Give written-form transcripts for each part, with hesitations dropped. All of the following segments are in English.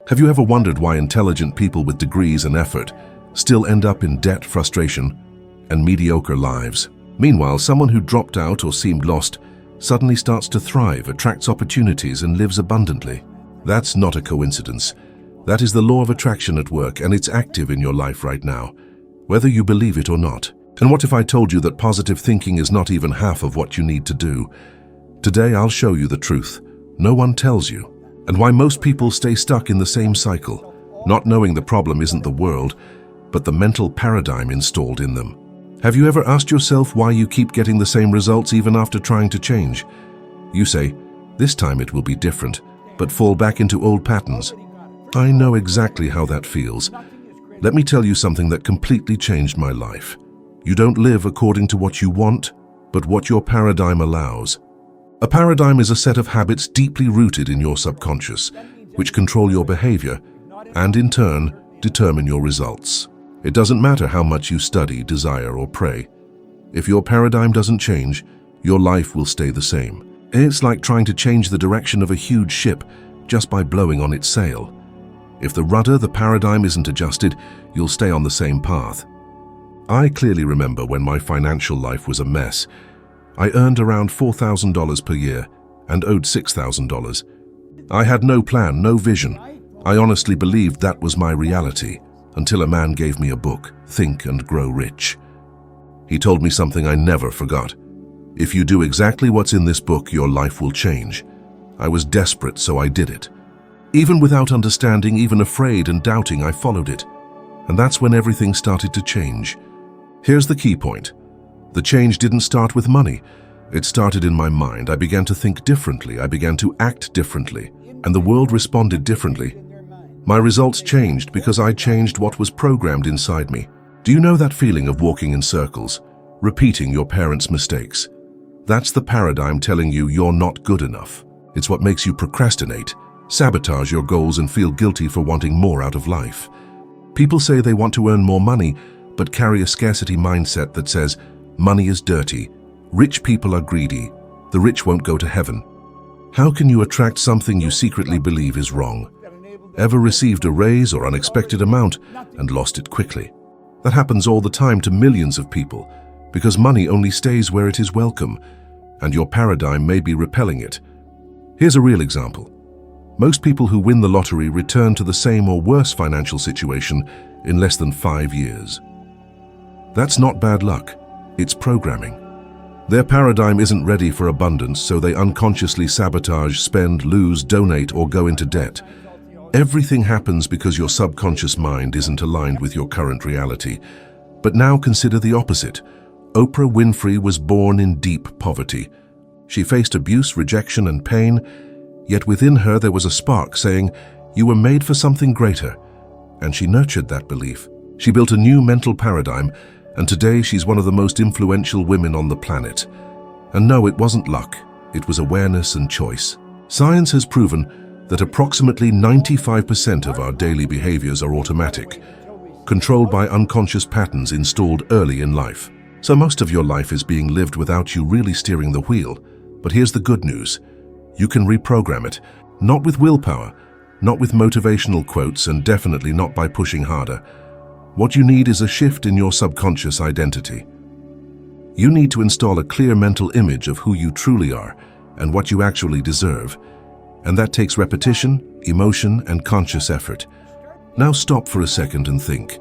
Have you ever wondered why intelligent people with degrees and effort still end up in debt, frustration, and mediocre lives? Meanwhile, someone who dropped out or seemed lost suddenly starts to thrive, attracts opportunities, and lives abundantly. That's not a coincidence. That is the law of attraction at work, and it's active in your life right now, whether you believe it or not. And what if I told you that positive thinking is not even half of what you need to do? Today, I'll show you the truth no one tells you, and why most people stay stuck in the same cycle, not knowing the problem isn't the world, but the mental paradigm installed in them. Have you ever asked yourself why you keep getting the same results even after trying to change? You say, this time it will be different, but fall back into old patterns. I know exactly how that feels. Let me tell you something that completely changed my life. You don't live according to what you want, but what your paradigm allows. A paradigm is a set of habits deeply rooted in your subconscious, which control your behavior and, in turn, determine your results. It doesn't matter how much you study, desire, or pray. If your paradigm doesn't change, your life will stay the same. It's like trying to change the direction of a huge ship just by blowing on its sail. If the rudder, the paradigm, isn't adjusted, you'll stay on the same path. I clearly remember when my financial life was a mess. I earned around $4,000 per year and owed $6,000. I had no plan, no vision. I honestly believed that was my reality, until a man gave me a book, Think and Grow Rich. He told me something I never forgot. If you do exactly what's in this book, your life will change. I was desperate, so I did it. Even without understanding, even afraid and doubting, I followed it. And that's when everything started to change. Here's the key point. The change didn't start with money. It started in my mind. I began to think differently. I began to act differently. And the world responded differently. My results changed because I changed what was programmed inside me. Do you know that feeling of walking in circles, repeating your parents' mistakes? That's the paradigm telling you you're not good enough. It's what makes you procrastinate, sabotage your goals, and feel guilty for wanting more out of life. People say they want to earn more money, but carry a scarcity mindset that says, money is dirty, rich people are greedy, the rich won't go to heaven. How can you attract something you secretly believe is wrong? Ever received a raise or unexpected amount and lost it quickly? That happens all the time to millions of people, because money only stays where it is welcome, and your paradigm may be repelling it. Here's a real example. Most people who win the lottery return to the same or worse financial situation in less than 5 years. That's not bad luck, it's programming. Their paradigm isn't ready for abundance, so they unconsciously sabotage, spend, lose, donate, or go into debt. Everything happens because your subconscious mind isn't aligned with your current reality. But now consider the opposite. Oprah Winfrey was born in deep poverty. She faced abuse, rejection, and pain, yet within her there was a spark saying, "You were made for something greater." And she nurtured that belief. She built a new mental paradigm, and today she's one of the most influential women on the planet. And no, it wasn't luck. It was awareness and choice. Science has proven that approximately 95% of our daily behaviors are automatic, controlled by unconscious patterns installed early in life. So most of your life is being lived without you really steering the wheel. But here's the good news. You can reprogram it, not with willpower, not with motivational quotes, and definitely not by pushing harder. What you need is a shift in your subconscious identity. You need to install a clear mental image of who you truly are and what you actually deserve. And that takes repetition, emotion, and conscious effort. Now stop for a second and think.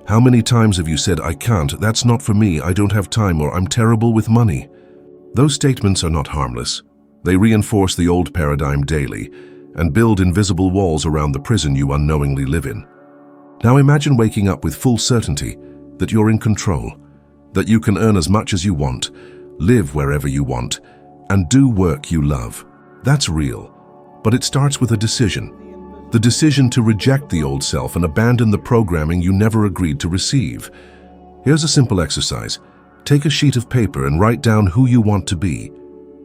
How many times have you said, "I can't, that's not for me, I don't have time," or "I'm terrible with money"? Those statements are not harmless. They reinforce the old paradigm daily and build invisible walls around the prison you unknowingly live in. Now imagine waking up with full certainty that you're in control, that you can earn as much as you want, live wherever you want, and do work you love. That's real. But it starts with a decision. The decision to reject the old self and abandon the programming you never agreed to receive. Here's a simple exercise. Take a sheet of paper and write down who you want to be.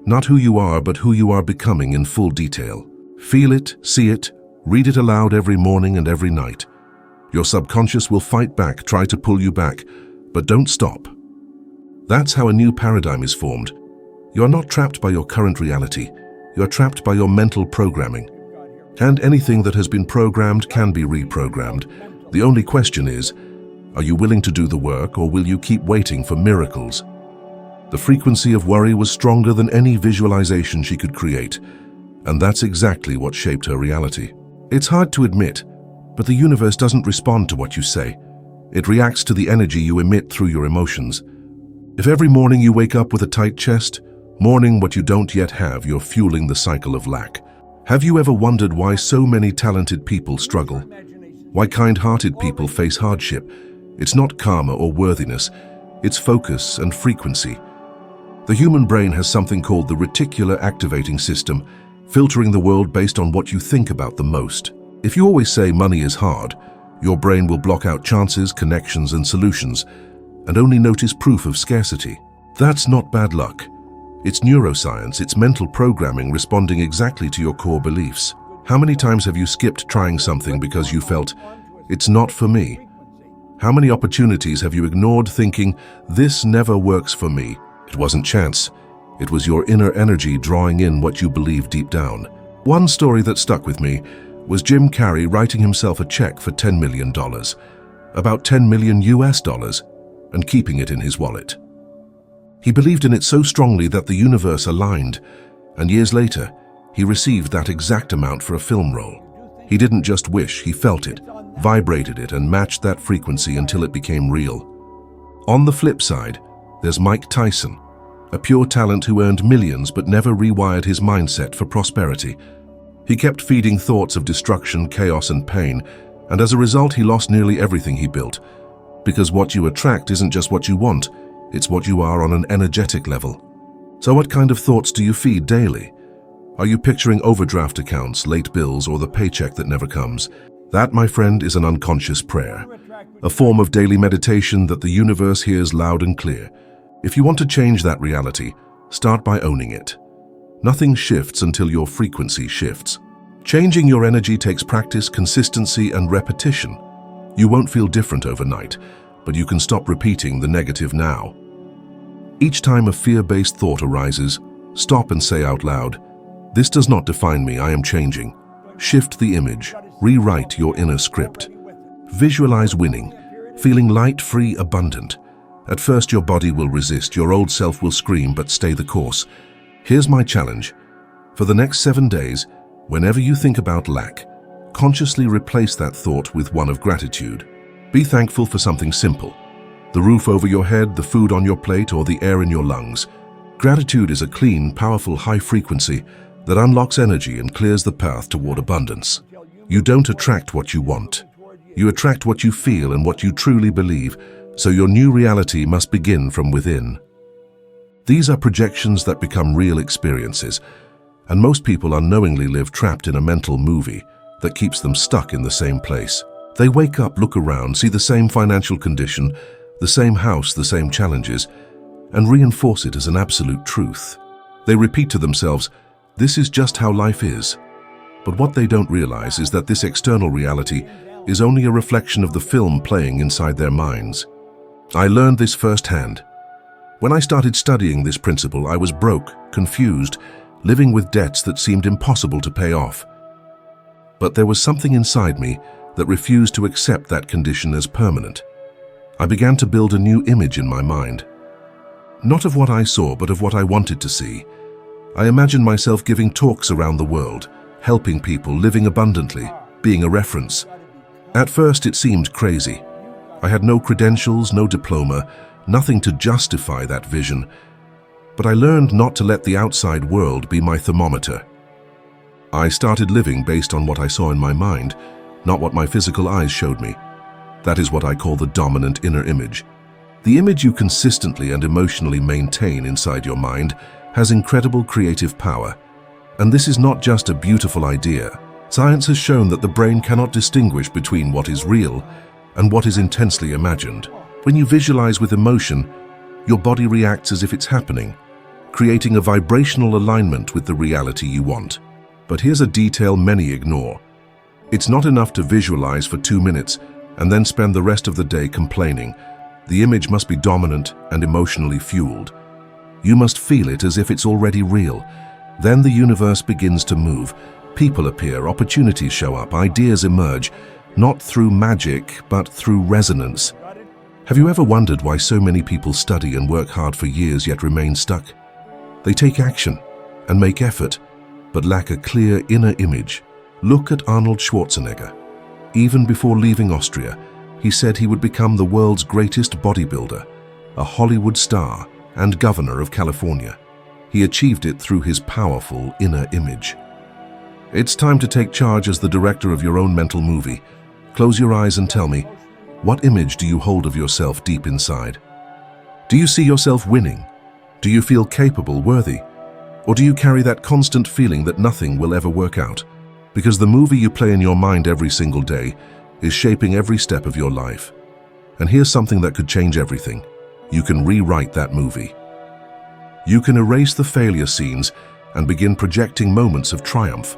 Not who you are, but who you are becoming in full detail. Feel it, see it, read it aloud every morning and every night. Your subconscious will fight back, try to pull you back, but don't stop. That's how a new paradigm is formed. You are not trapped by your current reality. You are trapped by your mental programming. And anything that has been programmed can be reprogrammed. The only question is, are you willing to do the work, or will you keep waiting for miracles? The frequency of worry was stronger than any visualization she could create, and that's exactly what shaped her reality. It's hard to admit, but the universe doesn't respond to what you say. It reacts to the energy you emit through your emotions. If every morning you wake up with a tight chest, mourning what you don't yet have, you're fueling the cycle of lack. Have you ever wondered why so many talented people struggle? Why kind-hearted people face hardship? It's not karma or worthiness, it's focus and frequency. The human brain has something called the reticular activating system, filtering the world based on what you think about the most. If you always say money is hard, your brain will block out chances, connections, and solutions, and only notice proof of scarcity. That's not bad luck. It's neuroscience, it's mental programming responding exactly to your core beliefs. How many times have you skipped trying something because you felt, it's not for me? How many opportunities have you ignored thinking, this never works for me? It wasn't chance. It was your inner energy drawing in what you believe deep down. One story that stuck with me was Jim Carrey writing himself a check for $10 million, about 10 million US dollars, and keeping it in his wallet. He believed in it so strongly that the universe aligned, and years later, he received that exact amount for a film role. He didn't just wish, he felt it, vibrated it, and matched that frequency until it became real. On the flip side, there's Mike Tyson, a pure talent who earned millions but never rewired his mindset for prosperity. He kept feeding thoughts of destruction, chaos, and pain, and as a result he lost nearly everything he built. Because what you attract isn't just what you want, it's what you are on an energetic level. So what kind of thoughts do you feed daily? Are you picturing overdraft accounts, late bills, or the paycheck that never comes? That, my friend, is an unconscious prayer, a form of daily meditation that the universe hears loud and clear. If you want to change that reality, start by owning it. Nothing shifts until your frequency shifts. Changing your energy takes practice, consistency, and repetition. You won't feel different overnight, but you can stop repeating the negative now. Each time a fear-based thought arises, stop and say out loud, "This does not define me, I am changing." Shift the image, rewrite your inner script. Visualize winning, feeling light, free, abundant. At first your body will resist, your old self will scream, but stay the course. Here's my challenge. For the next 7 days, whenever you think about lack, consciously replace that thought with one of gratitude. Be thankful for something simple. The roof over your head, the food on your plate, or the air in your lungs. Gratitude is a clean, powerful, high frequency that unlocks energy and clears the path toward abundance. You don't attract what you want. You attract what you feel and what you truly believe, so your new reality must begin from within. These are projections that become real experiences, and most people unknowingly live trapped in a mental movie that keeps them stuck in the same place. They wake up, look around, see the same financial condition, the same house, the same challenges, and reinforce it as an absolute truth. They repeat to themselves, "This is just how life is." But what they don't realize is that this external reality is only a reflection of the film playing inside their minds. I learned this firsthand. When I started studying this principle, I was broke, confused, living with debts that seemed impossible to pay off. But there was something inside me that refused to accept that condition as permanent. I began to build a new image in my mind. Not of what I saw, but of what I wanted to see. I imagined myself giving talks around the world, helping people, living abundantly, being a reference. At first it seemed crazy. I had no credentials, no diploma, nothing to justify that vision. But I learned not to let the outside world be my thermometer. I started living based on what I saw in my mind, not what my physical eyes showed me. That is what I call the dominant inner image. The image you consistently and emotionally maintain inside your mind has incredible creative power. And this is not just a beautiful idea. Science has shown that the brain cannot distinguish between what is real and what is intensely imagined. When you visualize with emotion, your body reacts as if it's happening, creating a vibrational alignment with the reality you want. But here's a detail many ignore. It's not enough to visualize for 2 minutes and then spend the rest of the day complaining. The image must be dominant and emotionally fueled. You must feel it as if it's already real. Then the universe begins to move, People appear, opportunities show up, ideas emerge, not through magic, but through resonance. Have you ever wondered why so many people study and work hard for years yet remain stuck? They take action and make effort, but lack a clear inner image. Look at Arnold Schwarzenegger. Even before leaving Austria, he said he would become the world's greatest bodybuilder, a Hollywood star and governor of California. He achieved it through his powerful inner image. It's time to take charge as the director of your own mental movie. Close your eyes and tell me, what image do you hold of yourself deep inside? Do you see yourself winning? Do you feel capable, worthy? Or do you carry that constant feeling that nothing will ever work out? Because the movie you play in your mind every single day is shaping every step of your life. And here's something that could change everything. You can rewrite that movie. You can erase the failure scenes and begin projecting moments of triumph.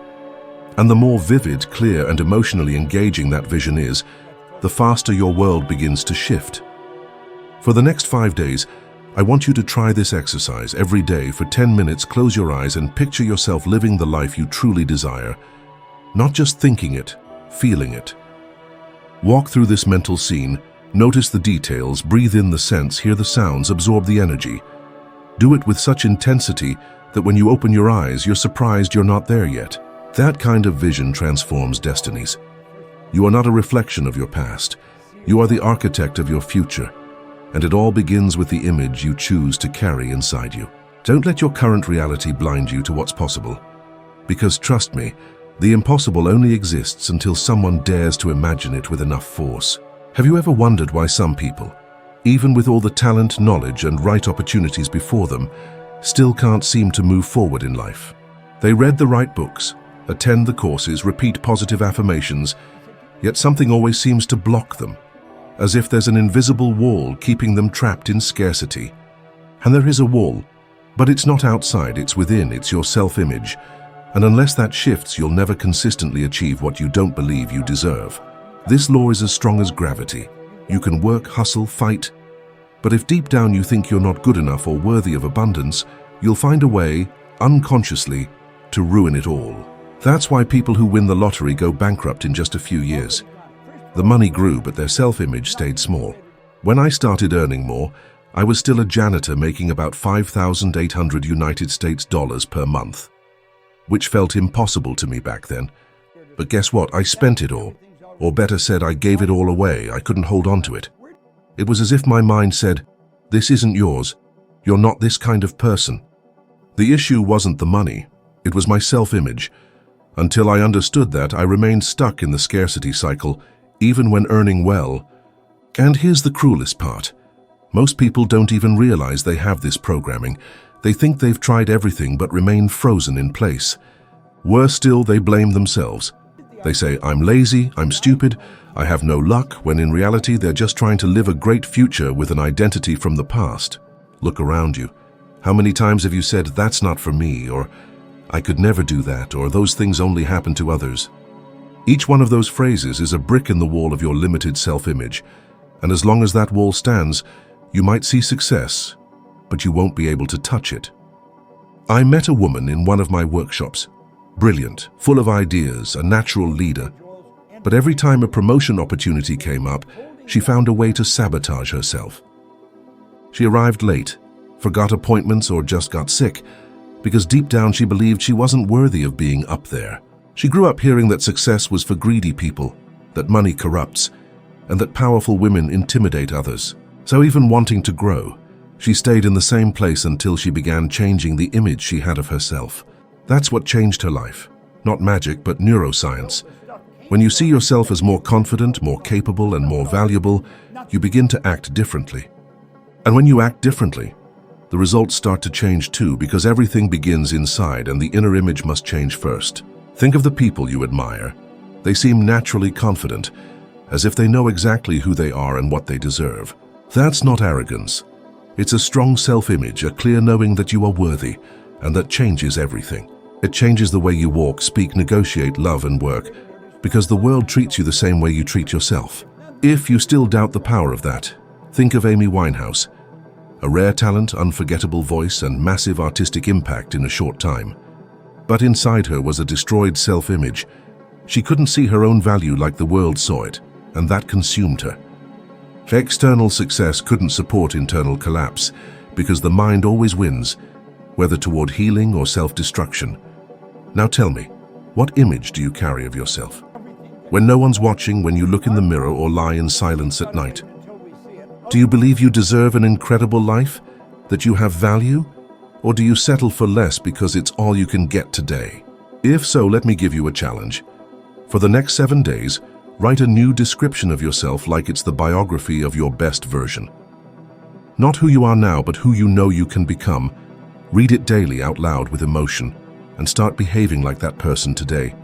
And the more vivid, clear, and emotionally engaging that vision is, the faster your world begins to shift. For the next 5 days, I want you to try this exercise every day for 10 minutes. Close your eyes and picture yourself living the life you truly desire. Not just thinking it, feeling it. Walk through this mental scene, notice the details, breathe in the scents, hear the sounds, absorb the energy. Do it with such intensity that when you open your eyes, you're surprised you're not there yet. That kind of vision transforms destinies. You are not a reflection of your past. You are the architect of your future. And it all begins with the image you choose to carry inside you. Don't let your current reality blind you to what's possible. Because trust me, the impossible only exists until someone dares to imagine it with enough force. Have you ever wondered why some people, even with all the talent, knowledge, and right opportunities before them, still can't seem to move forward in life? They read the right books, attend the courses, repeat positive affirmations, yet something always seems to block them, as if there's an invisible wall keeping them trapped in scarcity. And there is a wall, but it's not outside, it's within, it's your self-image. And unless that shifts, you'll never consistently achieve what you don't believe you deserve. This law is as strong as gravity. You can work, hustle, fight, but if deep down you think you're not good enough or worthy of abundance, you'll find a way, unconsciously, to ruin it all. That's why people who win the lottery go bankrupt in just a few years. The money grew, but their self-image stayed small. When I started earning more, I was still a janitor making about $5,800 United States dollars per month, which felt impossible to me back then. But guess what? I spent it all. Or better said, I gave it all away. I couldn't hold on to it. It was as if my mind said, "This isn't yours. You're not this kind of person." The issue wasn't the money. It was my self-image. Until I understood that, I remained stuck in the scarcity cycle, even when earning well. And here's the cruelest part. Most people don't even realize they have this programming. They think they've tried everything but remain frozen in place. Worse still, they blame themselves. They say, "I'm lazy, I'm stupid, I have no luck," when in reality they're just trying to live a great future with an identity from the past. Look around you. How many times have you said, "That's not for me," or "I could never do that," or "Those things only happen to others"? Each one of those phrases is a brick in the wall of your limited self-image, and as long as that wall stands, you might see success, but you won't be able to touch it. I met a woman in one of my workshops. Brilliant, full of ideas, a natural leader. But every time a promotion opportunity came up, she found a way to sabotage herself. She arrived late, forgot appointments, or just got sick, because deep down she believed she wasn't worthy of being up there. She grew up hearing that success was for greedy people, that money corrupts, and that powerful women intimidate others. So even wanting to grow, she stayed in the same place until she began changing the image she had of herself. That's what changed her life. Not magic, but neuroscience. When you see yourself as more confident, more capable, and more valuable, you begin to act differently. And when you act differently, the results start to change too, because everything begins inside and the inner image must change first. Think of the people you admire. They seem naturally confident, as if they know exactly who they are and what they deserve. That's not arrogance. It's a strong self-image, a clear knowing that you are worthy, and that changes everything. It changes the way you walk, speak, negotiate, love, and work, because the world treats you the same way you treat yourself. If you still doubt the power of that, think of Amy Winehouse. A rare talent, unforgettable voice, and massive artistic impact in a short time. But inside her was a destroyed self-image. She couldn't see her own value like the world saw it, and that consumed her. External success couldn't support internal collapse, because the mind always wins, whether toward healing or self-destruction. Now tell me, what image do you carry of yourself? When no one's watching, when you look in the mirror or lie in silence at night? Do you believe you deserve an incredible life? That you have value? Or do you settle for less because it's all you can get today? If so, let me give you a challenge. For the next 7 days, write a new description of yourself like it's the biography of your best version. Not who you are now, but who you know you can become. Read it daily out loud with emotion, and start behaving like that person today.